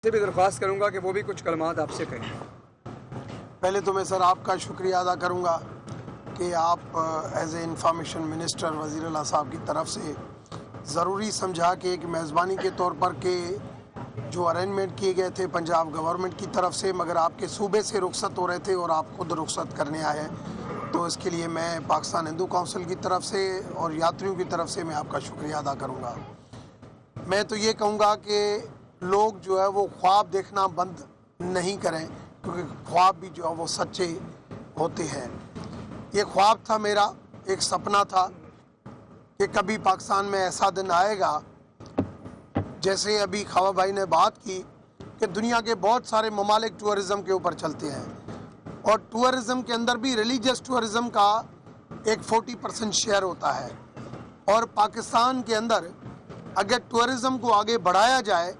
से भी दरख्वास्त करूँगा कि वो भी कुछ कलमात आपसे कहें। पहले तो मैं सर आपका शुक्रिया अदा करूँगा कि आप एज ए इंफॉर्मेशन मिनिस्टर वज़ीर आला साहब की तरफ से ज़रूरी समझा के एक मेज़बानी के तौर पर के जो अरेंजमेंट किए गए थे पंजाब गवर्नमेंट की तरफ से, मगर आपके सूबे से रुखसत हो रहे थे और आप खुद रुखसत करने आए हैं, तो इसके लिए मैं पाकिस्तान हिंदू काउंसिल की तरफ से और यात्रियों की तरफ से मैं आपका शुक्रिया अदा करूँगा। मैं तो ये कहूँगा कि लोग जो है वो ख्वाब देखना बंद नहीं करें, क्योंकि ख्वाब भी जो है वो सच्चे होते हैं। ये ख्वाब था मेरा, एक सपना था कि कभी पाकिस्तान में ऐसा दिन आएगा, जैसे अभी खवा भाई ने बात की कि दुनिया के बहुत सारे ममालिक टूरिज़म के ऊपर चलते हैं और टूरिज़म के अंदर भी रिलीजियस टूरिज़म का एक 40% शेयर होता है। और पाकिस्तान के अंदर अगर टूरिज़म को आगे बढ़ाया जाए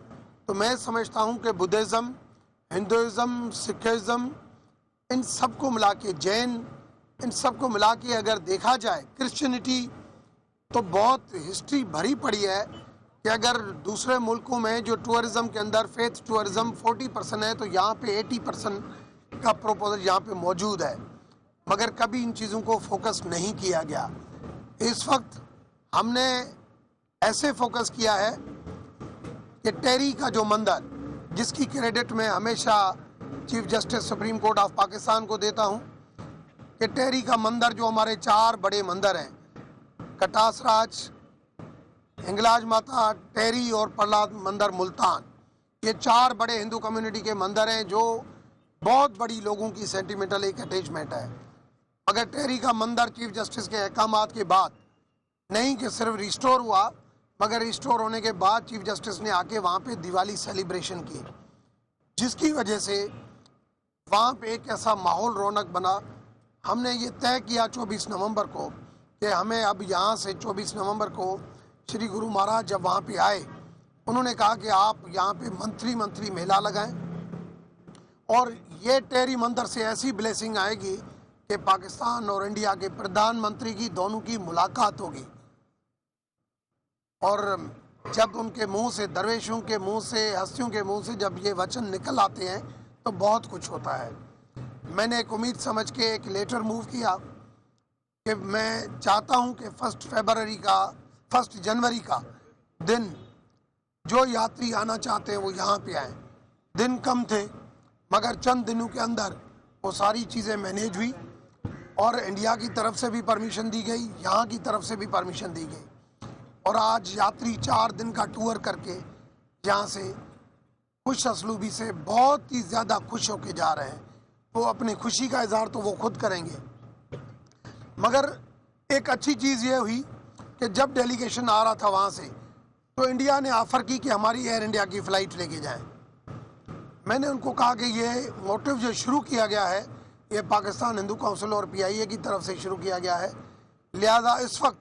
तो मैं समझता हूँ कि बुद्धिज़्म, हिंदुइज़्म, सिखिज़्म, इन सब को मिला के, जैन, इन सब को मिला के अगर देखा जाए, क्रिश्चियनिटी, तो बहुत हिस्ट्री भरी पड़ी है कि अगर दूसरे मुल्कों में जो टूरिज़म के अंदर फेथ टूरिज़म 40% है, तो यहाँ पे 80% का प्रोपोजल यहाँ पे मौजूद है, मगर कभी इन चीज़ों को फोकस नहीं किया गया। इस वक्त हमने ऐसे फोकस किया है कि टेरी का जो मंदिर, जिसकी क्रेडिट मैं हमेशा chief justice supreme court of Pakistan को देता हूँ, कि टेरी का मंदिर जो हमारे 4 बड़े मंदिर हैं, कटास राज, हिंगलाज माता, टेरी और प्रहलाद मंदिर मुल्तान, ये 4 बड़े हिंदू कम्युनिटी के मंदिर हैं जो बहुत बड़ी लोगों की सेंटिमेंटल एक अटैचमेंट है। अगर टेरी का मंदिर चीफ जस्टिस के अहकामात के बाद नहीं कि सिर्फ रिस्टोर हुआ, मगर रिस्टोर होने के बाद चीफ जस्टिस ने आके वहाँ पे दिवाली सेलिब्रेशन की, जिसकी वजह से वहाँ पे एक ऐसा माहौल रौनक बना। हमने ये तय किया 24 नवंबर को कि हमें अब यहाँ से 24 नवंबर को श्री गुरु महाराज जब वहाँ पे आए, उन्होंने कहा कि आप यहाँ पे मंत्री मेला लगाएं और ये टेरी मंदिर से ऐसी ब्लेसिंग आएगी कि पाकिस्तान और इंडिया के प्रधानमंत्री की दोनों की मुलाकात होगी। और जब उनके मुंह से, दरवेशों के मुंह से, हस्तियों के मुंह से जब ये वचन निकल आते हैं तो बहुत कुछ होता है। मैंने एक उम्मीद समझ के एक लेटर मूव किया कि मैं चाहता हूं कि 1 जनवरी का दिन जो यात्री आना चाहते हैं वो यहाँ पे आएँ। दिन कम थे, मगर चंद दिनों के अंदर वो सारी चीज़ें मैनेज हुई और इंडिया की तरफ से भी परमिशन दी गई, यहाँ की तरफ से भी परमिशन दी गई, और आज यात्री 4 दिन का टूर करके यहाँ से खुश असलूबी से बहुत ही ज़्यादा खुश होके जा रहे हैं। वो अपनी खुशी का इजहार तो वो खुद करेंगे, मगर एक अच्छी चीज़ ये हुई कि जब डेलीगेशन आ रहा था वहाँ से, तो इंडिया ने ऑफ़र की कि हमारी एयर इंडिया की फ़्लाइट लेके जाएं। मैंने उनको कहा कि ये मोटिव जो शुरू किया गया है, ये पाकिस्तान हिंदू काउंसिल और PIA की तरफ से शुरू किया गया है, लिहाजा इस वक्त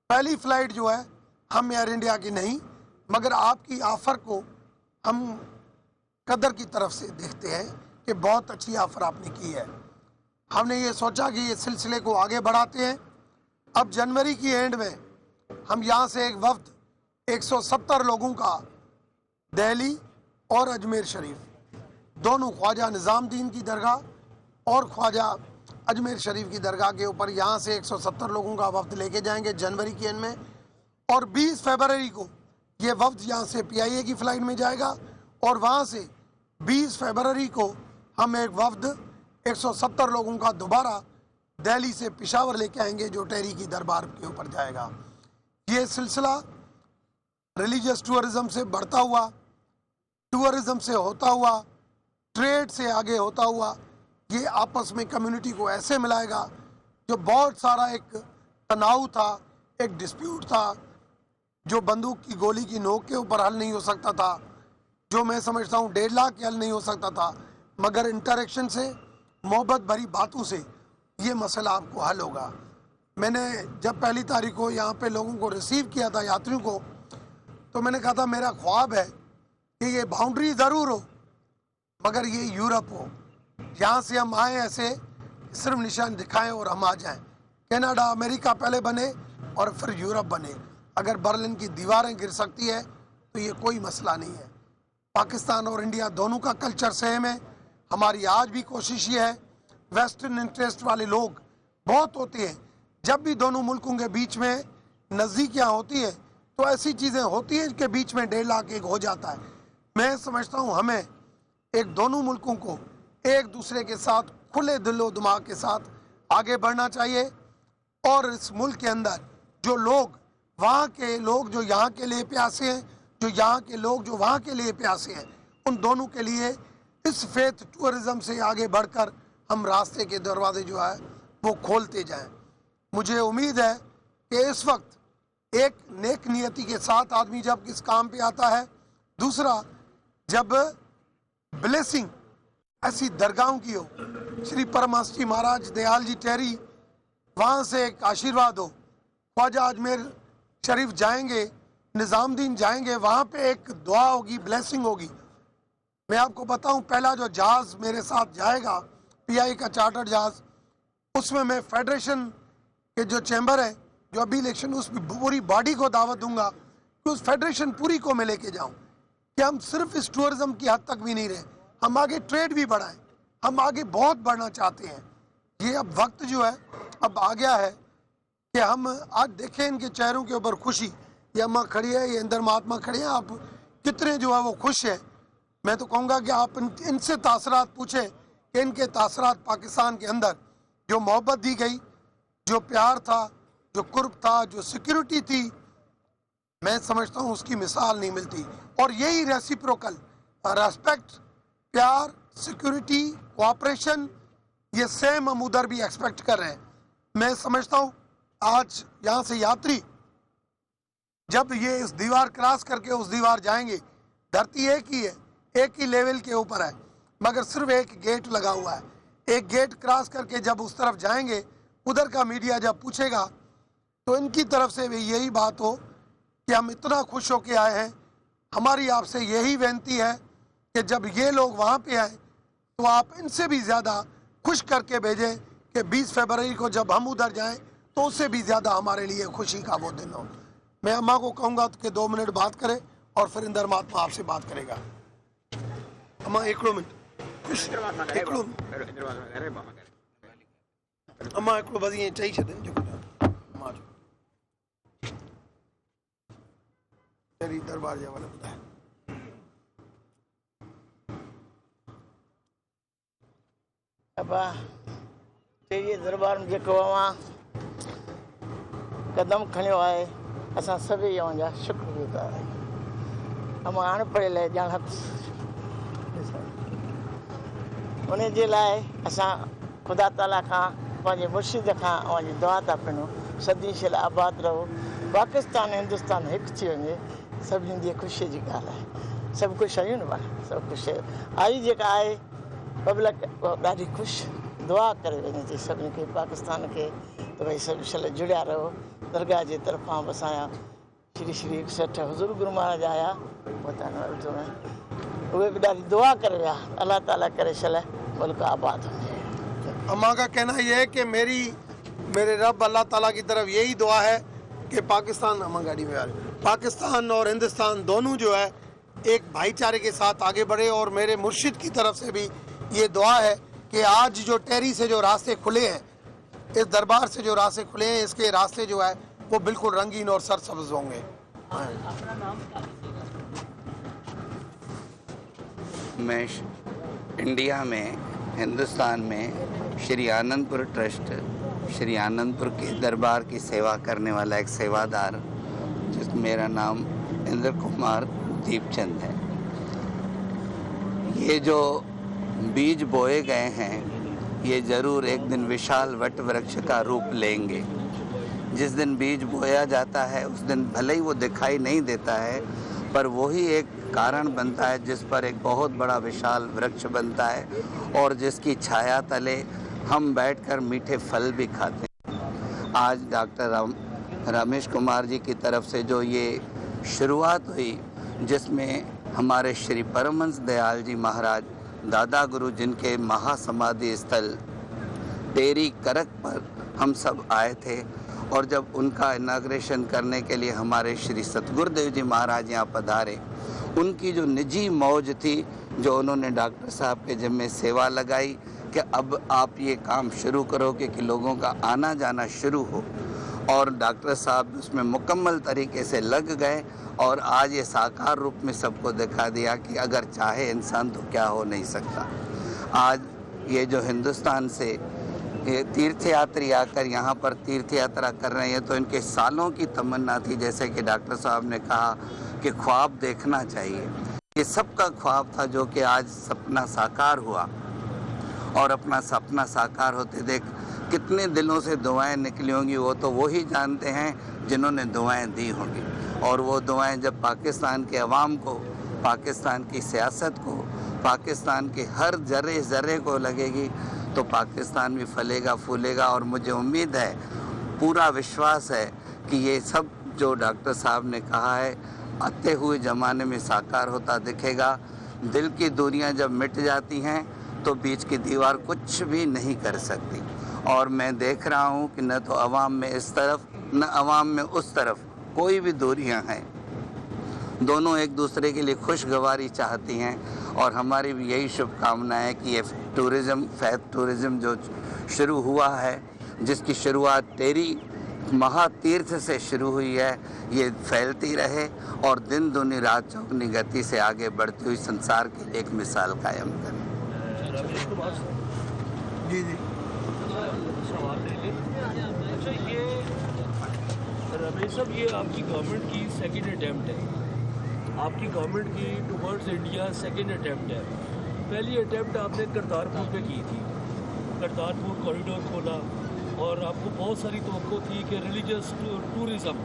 पहली फ़्लाइट जो है हम एयर इंडिया की नहीं, मगर आपकी ऑफ़र को हम कदर की तरफ से देखते हैं कि बहुत अच्छी ऑफ़र आपने की है। हमने ये सोचा कि ये सिलसिले को आगे बढ़ाते हैं। अब जनवरी की एंड में हम यहाँ से एक वफ्द 170 लोगों का दिल्ली और अजमेर शरीफ, दोनों ख्वाजा निज़ामुद्दीन की दरगाह और ख्वाजा अजमेर शरीफ की दरगाह के ऊपर यहाँ से 170 लोगों का वफ्द लेके जाएंगे जनवरी के एंड में। और 20 फरवरी को ये वफ्द यहाँ से PIA की फ़्लाइट में जाएगा और वहाँ से 20 फरवरी को हम एक वफ्द 170 लोगों का दोबारा दिल्ली से पेशावर लेके आएंगे, जो टेरी की दरबार के ऊपर जाएगा। ये सिलसिला रिलीजियस टूरिज़म से बढ़ता हुआ, टूरिज़म से होता हुआ, ट्रेड से आगे होता हुआ, ये आपस में कम्युनिटी को ऐसे मिलाएगा जो बहुत सारा एक तनाव था, एक डिस्प्यूट था, जो बंदूक की गोली की नोक के ऊपर हल नहीं हो सकता था, जो मैं समझता हूँ 1.5 लाख के हल नहीं हो सकता था, मगर इंटरेक्शन से, मोहब्बत भरी बातों से ये मसला आपको हल होगा। मैंने जब 1 तारीख को यहाँ पे लोगों को रिसीव किया था, यात्रियों को, तो मैंने कहा था मेरा ख्वाब है कि ये बाउंड्री ज़रूर हो, मगर ये यूरोप हो, यहाँ से हम आए ऐसे सिर्फ निशान दिखाएं और हम आ जाएं। कनाडा, अमेरिका पहले बने और फिर यूरोप बने। अगर बर्लिन की दीवारें गिर सकती है तो ये कोई मसला नहीं है। पाकिस्तान और इंडिया दोनों का कल्चर सेम है। हमारी आज भी कोशिश ये है, वेस्टर्न इंटरेस्ट वाले लोग बहुत होते हैं, जब भी दोनों मुल्कों के बीच में नज़दीकियाँ होती हैं तो ऐसी चीज़ें होती हैं कि बीच में 1.5 लाख एक हो जाता है। मैं समझता हूँ हमें एक दोनों मुल्कों को एक दूसरे के साथ खुले दिलो दिमाग के साथ आगे बढ़ना चाहिए, और इस मुल्क के अंदर जो लोग वहाँ के लोग जो यहाँ के लिए प्यासे हैं, जो यहाँ के लोग जो वहाँ के लिए प्यासे हैं, उन दोनों के लिए इस फेथ टूरिज़म से आगे बढ़कर हम रास्ते के दरवाजे जो है वो खोलते जाएं। मुझे उम्मीद है कि इस वक्त एक नेक नियति के साथ आदमी जब इस काम पे आता है, दूसरा जब ब्लेसिंग ऐसी दरगाहों की हो, श्री परमहंस जी महाराज दयाल जी टेहरी वहाँ से एक आशीर्वाद हो, ख्वाजा अजमेर शरीफ जाएंगे, निज़ामुद्दीन जाएंगे, वहाँ पे एक दुआ होगी, ब्लेसिंग होगी। मैं आपको बताऊं, पहला जो जहाज़ मेरे साथ जाएगा PI का चार्टर्ड जहाज़, उसमें मैं फेडरेशन के जो चैम्बर है, जो अभी इलेक्शन, उस पूरी बॉडी को दावत दूंगा कि उस फेडरेशन पूरी को मैं लेके जाऊं कि हम सिर्फ इस टूरिज़म की हद तक भी नहीं रहे, हम आगे ट्रेड भी बढ़ाएं, हम आगे बहुत बढ़ना चाहते हैं। ये अब वक्त जो है अब आ गया है कि हम आज देखें इनके चेहरों के ऊपर खुशी, ये अम्मा खड़ी है, ये इंदर महात्मा खड़े हैं, आप कितने जो है वो खुश हैं। मैं तो कहूँगा कि आप इनसे तासरात पूछें कि इनके तासरात पाकिस्तान के अंदर जो मोहब्बत दी गई, जो प्यार था, जो कुर्ब था, जो सिक्योरिटी थी, मैं समझता हूँ उसकी मिसाल नहीं मिलती। और यही रेसिप्रोकल रेस्पेक्ट, प्यार, सिक्योरिटी, कोऑपरेशन, ये सेम हम उधर भी एक्सपेक्ट कर रहे हैं। मैं समझता हूँ आज यहाँ से यात्री जब ये इस दीवार क्रॉस करके उस दीवार जाएंगे, धरती एक ही है, एक ही लेवल के ऊपर है, मगर सिर्फ एक गेट लगा हुआ है। एक गेट क्रॉस करके जब उस तरफ जाएंगे, उधर का मीडिया जब पूछेगा तो इनकी तरफ से भी यही बात हो कि हम इतना खुश होके आए हैं। हमारी आपसे यही विनती है कि जब ये लोग वहाँ पे आए तो आप इनसे भी ज़्यादा खुश करके भेजें कि 20 फरवरी को जब हम उधर जाएं तो उससे भी ज़्यादा हमारे लिए खुशी का वो दिन हो। मैं अम्मा को कहूँगा कि 2 मिनट बात करें और फिर इंदर महात्मा आपसे बात करेगा। अम्मा एकड़ो मिनट अम्मा एकड़ो बस ईअं चई छॾनि जेको अम्मा जो तेरी दरबार जे हवाले ॿुधाए। अबा तेरी दरबार में जेको अवां कदम खणियो आहे, असां सभई अवां जा शुक्रगुज़ार आहियूं। अमां अणपढ़ियल ॼाणत उन जे लाइ असां ख़ुदा ताला खां, पंहिंजे मुर्शिद खां अवां जी दुआ था पिणूं, सदी शल आबाद रहो, पाकिस्तान हिंदुस्तान हिकु थी वञे, सभिनी जी ख़ुशीअ जी ॻाल्हि आहे। सभु ख़ुशि आहियूं न पाण, सभु ख़ुशि आई जेका आहे पब्लिक ॾाढी ख़ुशि दुआ करे वञे थी सभिनी खे, पाकिस्तान खे, त भई सभु शल जुड़िया रहो। दरगाह जे तरफ़ां बि असांजा श्री श्री 61 हुज़ूर गुरु महाराज आया उर्दू में, उहे बि ॾाढी दुआ करे विया, अल्लाह ताला करे शल मुल्क आबाद हुजे। अम्मा का कहना यह है कि मेरे रब अल्लाह ताला की तरफ यही दुआ है कि पाकिस्तान, अम्मा गाड़ी में आ रही, पाकिस्तान और हिंदुस्तान दोनों जो है एक भाईचारे के साथ आगे बढ़े। और मेरे मुर्शिद की तरफ से भी ये दुआ है कि आज जो टेहरी से जो रास्ते खुले हैं, इस दरबार से जो रास्ते खुले हैं, इसके रास्ते जो है वो बिल्कुल रंगीन और सरसब्ज होंगे। मैं इंडिया में, हिंदुस्तान में श्री आनंदपुर ट्रस्ट, श्री आनंदपुर के दरबार की सेवा करने वाला एक सेवादार, जिस मेरा नाम इंद्र कुमार दीपचंद है। ये जो बीज बोए गए हैं, ये ज़रूर एक दिन विशाल वट वृक्ष का रूप लेंगे। जिस दिन बीज बोया जाता है उस दिन भले ही वो दिखाई नहीं देता है, पर वही एक कारण बनता है जिस पर एक बहुत बड़ा विशाल वृक्ष बनता है और जिसकी छाया तले हम बैठकर मीठे फल भी खाते हैं। आज डॉक्टर रमेश कुमार जी की तरफ से जो ये शुरुआत हुई, जिसमें हमारे श्री परमहंस दयाल जी महाराज दादा गुरु, जिनके महासमाधि स्थल टेहरी करक पर हम सब आए थे, और जब उनका इनाग्रेशन करने के लिए हमारे श्री सतगुरुदेव जी महाराज यहाँ पधारे उनकी जो निजी मौज थी, जो उन्होंने डॉक्टर साहब के ज़िम्मे सेवा लगाई कि अब आप ये काम शुरू करोगे कि लोगों का आना जाना शुरू हो, और डॉक्टर साहब उसमें मुकम्मल तरीके से लग गए और आज ये साकार रूप में सबको दिखा दिया कि अगर चाहे इंसान तो क्या हो नहीं सकता। आज ये जो हिंदुस्तान से ये तीर्थयात्री आकर यहाँ पर तीर्थ यात्रा कर रहे हैं, तो इनके सालों की तमन्ना थी, जैसे कि डॉक्टर साहब ने कहा कि ख्वाब देखना चाहिए। ये सबका ख्वाब था जो कि आज सपना साकार हुआ, और अपना सपना साकार होते देख कितने दिलों से दुआएं निकली होंगी वो तो वही जानते हैं जिन्होंने दुआएं दी होंगी। और वो दुआएं जब पाकिस्तान के अवाम को, पाकिस्तान की सियासत को, पाकिस्तान के हर ज़र्रे ज़र्रे को लगेगी तो पाकिस्तान भी फलेगा फूलेगा। और मुझे उम्मीद है, पूरा विश्वास है कि ये सब जो डॉक्टर साहब ने कहा है आते हुए ज़माने में साकार होता दिखेगा। दिल की दूरियां जब मिट जाती हैं तो बीच की दीवार कुछ भी नहीं कर सकती। और मैं देख रहा हूँ कि न तो अवाम में इस तरफ न अवाम में उस तरफ कोई भी दूरियां हैं, दोनों एक दूसरे के लिए खुशगवारी चाहती हैं। और हमारी भी यही शुभकामना है कि ये टूरिज़्म, फैथ टूरिज़्म जो शुरू हुआ है, जिसकी शुरुआत तेरी महातीर्थ से शुरू हुई है, ये फैलती रहे और दिन दूनी रात चौगनी गति से आगे बढ़ती हुई संसार के लिए एक मिसाल कायम करे। जी जी सवाल ले लें। अच्छा, ये रमेश साहब, ये आपकी गवर्नमेंट की सेकंड अटैम्प्ट है, आपकी गवर्नमेंट की टुवर्ड्स इंडिया सेकंड अटैम्प्ट है। पहली अटैम्प्ट आपने करतारपुर पे की थी, करतारपुर कॉरिडोर खोला, और आपको बहुत सारी तवक्को थी कि रिलीजियस टूरिज़म,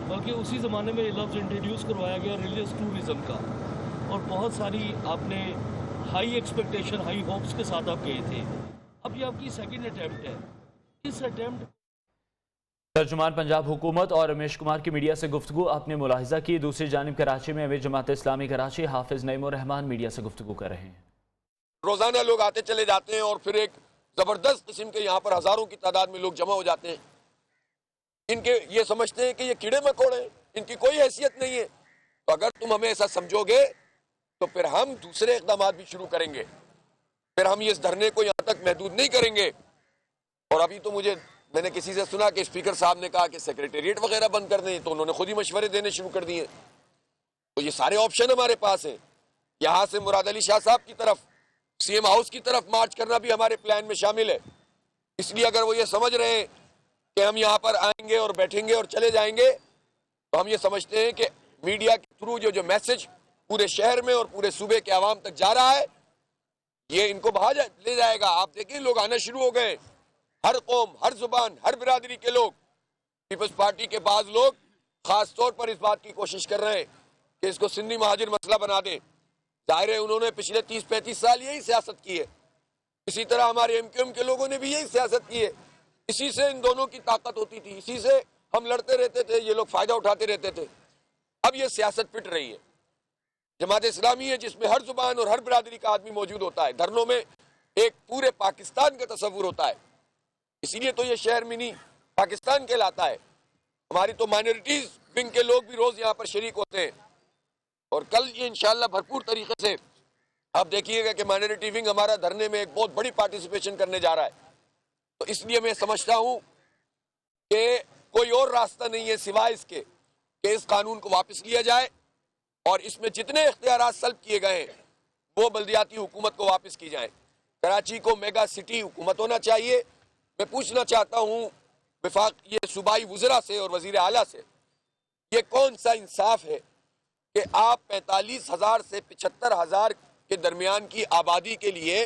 बल्कि उसी ज़माने में ये लफ्ज़ इंट्रोड्यूस करवाया गया रिलीजियस टूरिज़म का, और बहुत सारी आपने हाई एक्सपेक्टेशन, हाई होप्स के साथ आप गए थे। अब ये आपकी सेकंड अटैम्प्ट है। इस अटैम्प्ट तर्जुमान पंजाब हुकूमत और रमेश कुमार की मीडिया से गुफ्तगू आपने मुलाहिजा की। दूसरी जानिब कराची में अमीर जमात इस्लामी कराची हाफिज नईमुर रहमान मीडिया से गुफ्तगू कर रहे हैं। रोजाना लोग आते चले जाते हैं और फिर एक जबरदस्त किस्म के यहाँ पर हजारों की तादाद में लोग जमा हो जाते हैं। इनके ये समझते हैं कि ये कीड़े मकोड़े, इनकी कोई हैसियत नहीं है। तो अगर तुम हमें ऐसा समझोगे तो फिर हम दूसरे इक़दाम भी शुरू करेंगे, फिर हम इस धरने को यहाँ तक महदूद नहीं करेंगे। और अभी तो मैंने किसी से सुना कि स्पीकर साहब ने कहा कि सेक्रेटेरिएट वगैरह बंद कर दें, तो उन्होंने खुद ही मशवरे देने शुरू कर दिए। तो ये सारे ऑप्शन हमारे पास हैं। यहाँ से मुराद अली शाह साहब की तरफ, सीएम हाउस की तरफ मार्च करना भी हमारे प्लान में शामिल है। इसलिए अगर वो ये समझ रहे हैं कि हम यहाँ पर आएंगे और बैठेंगे और चले जाएंगे, तो हम ये समझते हैं कि मीडिया के थ्रू जो मैसेज पूरे शहर में और पूरे सूबे के आवाम तक जा रहा है, ये इनको ले जाएगा। आप देखिए, लोग आना शुरू हो गए, हर कौम, हर जुबान, हर बिरादरी के लोग। पीपल्स पार्टी के बाज लोग खास तौर पर इस बात की कोशिश कर रहे हैं कि इसको सिंधी महाजिर मसला बना दें। जाहिर है, उन्होंने पिछले 30-35 साल यही सियासत की है। इसी तरह हमारे एमक्यूएम के लोगों ने भी यही सियासत की है। इसी से इन दोनों की ताकत होती थी, इसी से हम लड़ते रहते थे, ये लोग फायदा उठाते रहते थे। अब ये सियासत पिट रही है। जमात इस्लामी है जिसमें हर जुबान और हर बिरादरी का आदमी मौजूद होता है। धरनों में एक पूरे पाकिस्तान का तस्वुर होता है, इसीलिए तो ये शहर मिनी पाकिस्तान कहलाता है। हमारी तो माइनॉरिटीज विंग के लोग भी रोज यहाँ पर शरीक होते हैं, और कल ये इंशाल्लाह भरपूर तरीके से आप देखिएगा कि माइनॉरिटी विंग हमारा धरने में एक बहुत बड़ी पार्टिसिपेशन करने जा रहा है। तो इसलिए मैं समझता हूँ कि कोई और रास्ता नहीं है सिवाय इसके कि इस कानून को वापस लिया जाए और इसमें जितने इख्तियारात सल्ब किए गए हैं वो बल्दियाती हुकूमत को वापस की जाए। कराची को मेगा सिटी हुकूमत होना चाहिए। मैं पूछना चाहता हूँ विफाक ये सूबाई वज़रा से और वज़ीर आला से, ये कौन सा इंसाफ है कि आप 45,000 से 75,000 के दरमियान की आबादी के लिए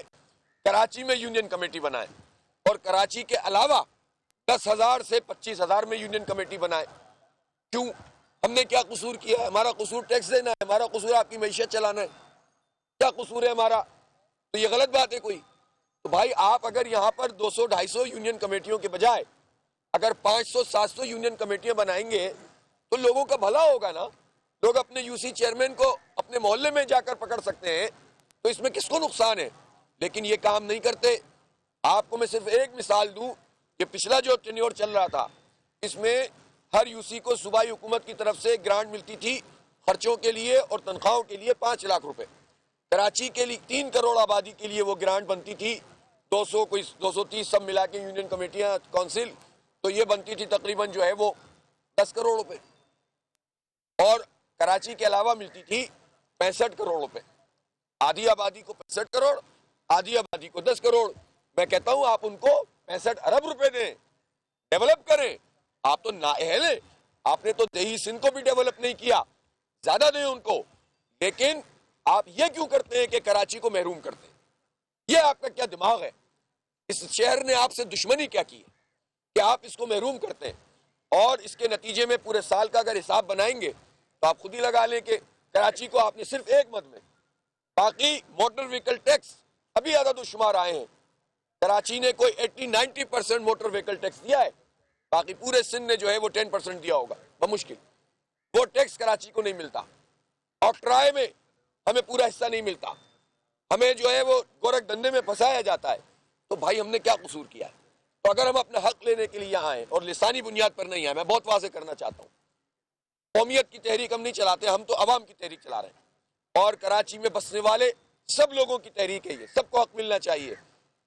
कराची में यूनियन कमेटी बनाए और कराची के अलावा 10,000 से 25,000 में यूनियन कमेटी बनाए? क्यों? हमने क्या कसूर किया है? हमारा कसूर टैक्स देना है? हमारा कसूर आपकी मईशत चलाना है? क्या कसूर है हमारा? तो ये गलत बात है कोई? तो भाई आप अगर यहाँ पर 200-250 यूनियन कमेटियों के बजाय अगर 500-700 यूनियन कमेटियां बनाएंगे तो लोगों का भला होगा ना। लोग अपने यूसी चेयरमैन को अपने मोहल्ले में जाकर पकड़ सकते हैं, तो इसमें किसको नुकसान है? लेकिन ये काम नहीं करते। आपको मैं सिर्फ एक मिसाल दूं, ये पिछला जो टेन्योर चल रहा था इसमें हर यूसी को सूबाई हुकूमत की तरफ से ग्रांट मिलती थी खर्चों के लिए और तनख्वाहों के लिए 5 लाख रुपए। कराची के लिए 3 करोड़ आबादी के लिए वो ग्रांट बनती थी 200 कोई 230 सब मिला के यूनियन कमेटियां काउंसिल, तो ये बनती थी तकरीबन जो है वो 10 करोड़ रुपए, और कराची के अलावा मिलती थी 65 करोड़ रुपए। आधी आबादी को 65 करोड़, आधी आबादी को 10 करोड़। मैं कहता हूं आप उनको 65 अरब रुपए दें, डेवलप करें। आप तो नाअहल हैं, आपने तो देही सिंध को भी डेवलप नहीं किया, ज्यादा दें उनको। लेकिन आप ये क्यों करते हैं कि कराची को महरूम करते हैं? ये आपका क्या दिमाग है? इस शहर ने आपसे दुश्मनी क्या की है कि आप इसको महरूम करते हैं? और इसके नतीजे में पूरे साल का अगर हिसाब बनाएंगे तो आप खुद ही लगा लें कि कराची को आपने सिर्फ एक मद में, बाकी मोटर व्हीकल टैक्स अभी आदतुशुमार आए हैं, कराची ने कोई 80-90% मोटर व्हीकल टैक्स दिया है, बाकी पूरे सिंध ने जो है वो 10% दिया होगा बमुश्किल। वो टैक्स कराची को नहीं मिलता, और ट्राई में हमें पूरा हिस्सा नहीं मिलता, हमें जो है वो गोरख धंधे में फंसाया जाता है। तो भाई हमने क्या कसूर किया है? तो अगर हम अपना हक लेने के लिए यहाँ आए और लिसानी बुनियाद पर नहीं आए, मैं बहुत वाज़ेह करना चाहता हूँ, कौमियत की तहरीक हम नहीं चलाते, हम तो अवाम की तहरीक चला रहे हैं। और कराची में बसने वाले सब लोगों की तहरीक है, ये सबको हक मिलना चाहिए।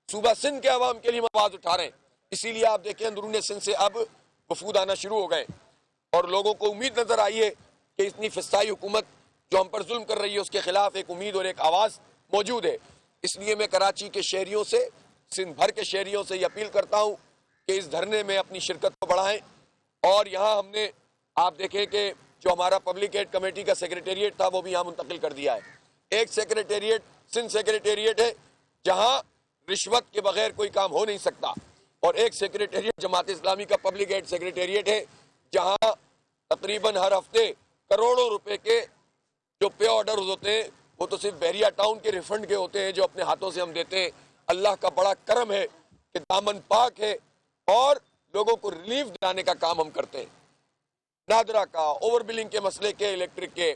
सूबा सिंध के अवाम के लिए हम आवाज उठा रहे हैं, इसीलिए आप देखें अंदरूनी सिंध से अब वफूद आना शुरू हो गए, और लोगों को उम्मीद नजर आई है कि इतनी फिस्ताई हुकूमत जो हम पर जुल्म कर रही है उसके खिलाफ एक उम्मीद और एक आवाज मौजूद है। इसलिए मैं कराची के शहरियों से, सिंध भर के शहरियों से ये अपील करता हूँ कि इस धरने में अपनी शिरकत को बढ़ाएं। और यहाँ हमने आप देखें कि जो हमारा पब्लिक एड कमेटी का सेक्रेटेरिएट था वो भी यहाँ मुंतकिल कर दिया है। एक सेक्रेटेरिएट सिंध सेक्रेटेरिएट है जहाँ रिश्वत के बगैर कोई काम हो नहीं सकता, और एक सेक्रेटेरिएट जमात इस्लामी का पब्लिक एड सेक्रेटेरिएट है जहाँ तकरीबन हर हफ्ते करोड़ों रुपए के जो पे ऑर्डर होते हैं वो तो सिर्फ बहरिया टाउन के रिफंड के होते हैं जो अपने हाथों से हम देते हैं। अल्लाह का बड़ा करम है कि दामन पाक है और लोगों को रिलीफ दिलाने का काम हम करते हैं। नादरा का, ओवर बिलिंग के मसले के, इलेक्ट्रिक के,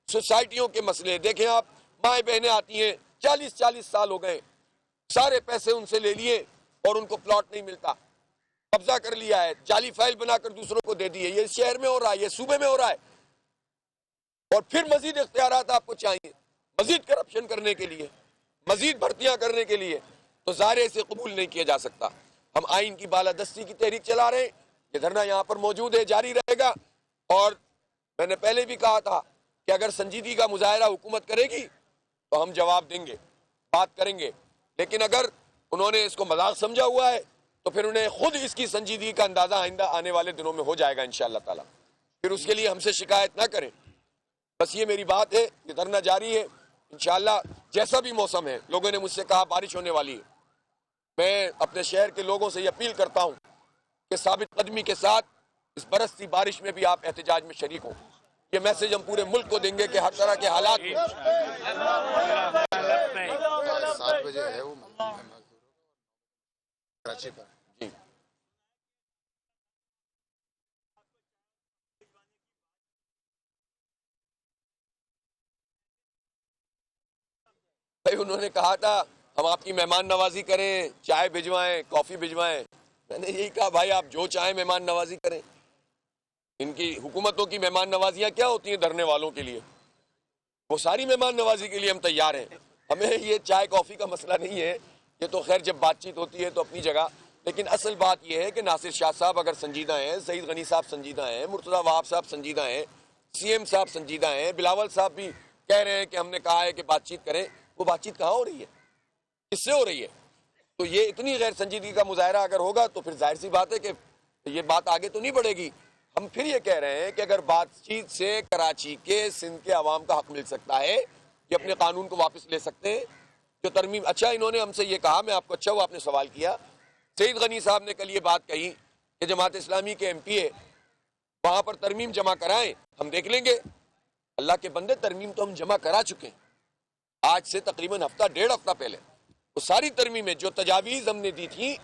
सोसाइटियों के मसले देखें आप, माएँ बहनें आती हैं 40-40 साल हो गए, सारे पैसे उनसे ले लिए और उनको प्लॉट नहीं मिलता, कब्जा कर लिया है, जाली फाइल बनाकर दूसरों को दे दी है। ये शहर में हो रहा है, ये सूबे में हो रहा है, और फिर मजीद इख्तियारात आपको चाहिए, मजीद करप्शन करने के लिए, मजीद भर्तियां करने के लिए, तो ज़ाहिर से कबूल नहीं किया जा सकता। हम आइन की बालादस्ती की तहरीक चला रहे हैं, ये धरना यहाँ पर मौजूद है, जारी रहेगा। और मैंने पहले भी कहा था कि अगर संजीदगी का मुजाहरा हुकूमत करेगी तो हम जवाब देंगे, बात करेंगे, लेकिन अगर उन्होंने इसको मजाक समझा हुआ है तो फिर उन्हें खुद इसकी संजीदगी का अंदाजा आइंदा आने वाले दिनों में हो जाएगा इंशाअल्लाह ताला। फिर उसके लिए हमसे शिकायत ना करें, बस ये मेरी बात है। ये धरना जारी है इंशाअल्लाह, जैसा भी मौसम है। लोगों ने मुझसे कहा बारिश होने वाली है, मैं अपने शहर के लोगों से ये अपील करता हूँ कि साबित कदमी के साथ इस बरसती बारिश में भी आप एहतजाज में शरीक हों। ये मैसेज हम पूरे मुल्क को देंगे कि हर तरह के हालात में 7 बजे है वो कराची पर। जी भाई, उन्होंने कहा था हम आपकी मेहमान नवाजी करें, चाय भिजवाएं, कॉफी भिजवाएं। मैंने यही कहा भाई आप जो चाहें मेहमान नवाजी करें। इनकी हुकूमतों की मेहमान नवाजियां क्या होती हैं धरने वालों के लिए? वो सारी मेहमान नवाजी के लिए हम तैयार हैं। हमें ये चाय कॉफी का मसला नहीं है, ये तो खैर जब बातचीत होती है तो अपनी जगह, लेकिन असल बात यह है कि नासिर शाह साहब अगर संजीदा हैं, सईद गनी साहब संजीदा हैं, मुर्तज़ा वहाब साहब संजीदा हैं, CM साहब संजीदा हैं, बिलावल साहब भी कह रहे हैं कि हमने कहा है कि बातचीत करें, वो बातचीत कहाँ हो रही है, किससे हो रही है? तो ये इतनी गैर संजीदगी का मुजाहरा अगर होगा तो फिर जाहिर सी बात है कि ये बात आगे तो नहीं बढ़ेगी। हम फिर ये कह रहे हैं कि अगर बातचीत से कराची के, सिंध के अवाम का हक मिल सकता है, ये अपने कानून को वापस ले सकते हैं। जो तरमीम, अच्छा इन्होंने हमसे ये कहा, मैं आपको, अच्छा वो आपने सवाल किया, सईद गनी साहब ने कल ये बात कही कि जमात इस्लामी के MP है, वहाँ पर तरमीम जमा कराएं, हम देख लेंगे। अल्लाह के बंदे, तरमीम तो हम जमा करा चुके हैं आज से तकरीबन हफ्ता 1.5 हफ्ता पहले। वो सारी तरमीमें जो तजावीज़ हमने दी थी